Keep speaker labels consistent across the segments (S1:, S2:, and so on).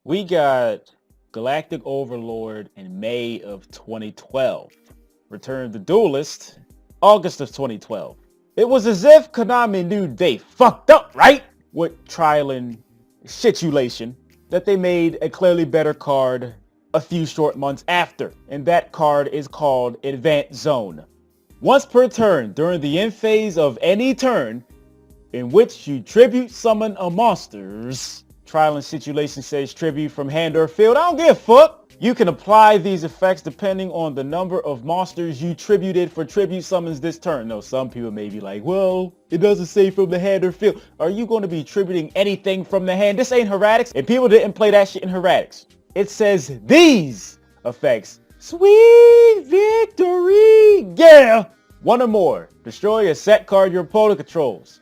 S1: We got Galactic Overlord in May of 2012. Return of the Duelist, August of 2012. It was as if Konami knew they fucked up, right? With Trial Tribulation, that they made a clearly better card a few short months after, and that card is called Advanced Zone. Once per turn during the end phase of any turn in which you tribute summon a monster's Trial Tribulation says tribute from hand or field. I don't give a fuck. You can apply these effects depending on the number of monsters you tributed for tribute summons this turn. No, some people may be like, well, it doesn't say from the hand or field. Are you going to be tributing anything from the hand? This ain't Heretics, and people didn't play that shit in Heretics. It says these effects. Sweet victory! Yeah! One or more. Destroy a set card your opponent controls.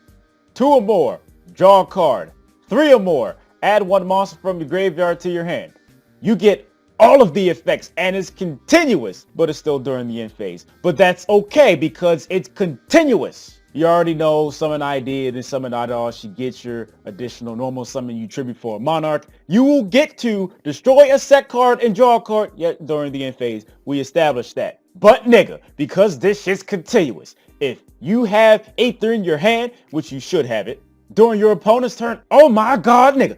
S1: 2 or more. Draw a card. 3 or more. Add 1 monster from your graveyard to your hand. You get all of the effects and it's continuous, but it's still during the end phase. But that's okay because it's continuous. You already know summon ID and then summon ID should get your additional normal summon you tribute for a monarch. You will get to destroy a set card and draw a card yet during the end phase. We established that. But nigga, because this shit's continuous, if you have Aether in your hand, which you should have it, during your opponent's turn, oh my god, nigga.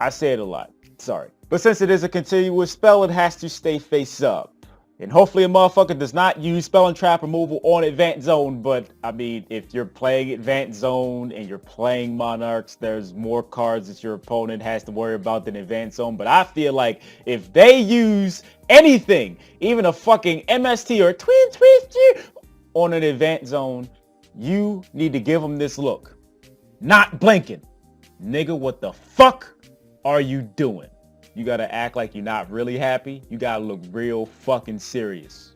S1: I say it a lot, sorry. But since it is a continuous spell, it has to stay face up. And hopefully a motherfucker does not use spell and trap removal on Advanced Zone. But I mean, if you're playing Advanced Zone and you're playing Monarchs, there's more cards that your opponent has to worry about than Advanced Zone. But I feel like if they use anything, even a fucking MST or Twin Twist on an Advanced Zone, you need to give them this look. Not blinking. Nigga, what the fuck are you doing? You gotta act like you're not really happy. You gotta look real fucking serious.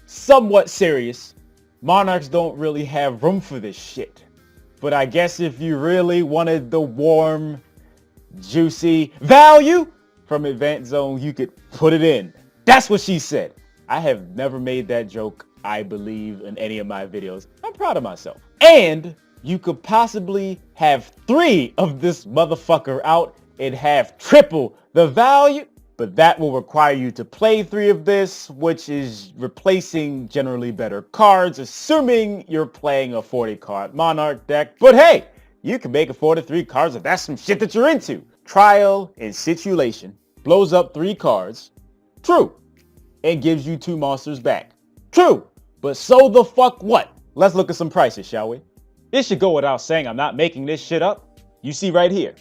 S1: Somewhat serious. Monarchs don't really have room for this shit. But I guess if you really wanted the warm, juicy value from Advanced Zone, you could put it in. That's what she said. I have never made that joke, I believe, in any of my videos. I'm proud of myself. And you could possibly have 3 of this motherfucker out and have triple the value, but that will require you to play 3 of this, which is replacing generally better cards, assuming you're playing a 40 card Monarch deck. But hey, you can make a 43 cards if that's some shit that you're into. Trial Tribulation blows up 3 cards, true, and gives you 2 monsters back, true, but so the fuck what? Let's look at some prices, shall we? This should go without saying, I'm not making this shit up. You see right here.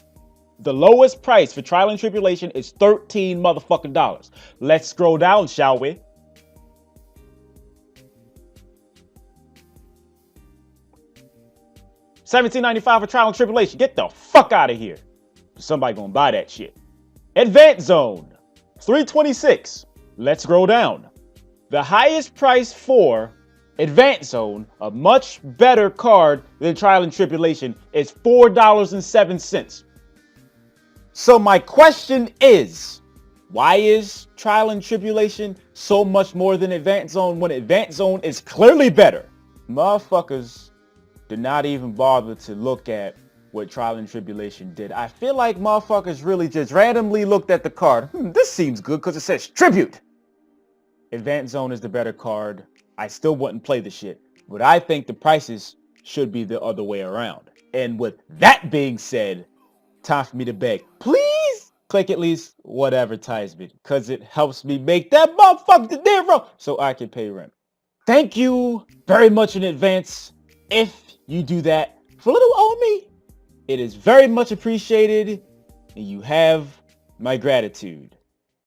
S1: The lowest price for Trial Tribulation is $13 motherfucking dollars. Let's scroll down, shall we? $17.95 for Trial Tribulation. Get the fuck out of here. Somebody gonna buy that shit. Advanced Zone, $326. Let's scroll down. The highest price for Advanced Zone, a much better card than Trial Tribulation, is $4.07. So my question is, why is Trial Tribulation so much more than Advanced Zone when Advanced Zone is clearly better? Motherfuckers did not even bother to look at what Trial Tribulation did. I feel like motherfuckers really just randomly looked at the card. This seems good because it says tribute. Advanced Zone is the better card. I still wouldn't play the shit, but I think the prices should be the other way around. And with that being said, time for me to beg. Please click at least one advertisement because it helps me make that motherfucking DINERO so I can pay rent. Thank you very much in advance if you do that for little old me. It is very much appreciated and you have my gratitude.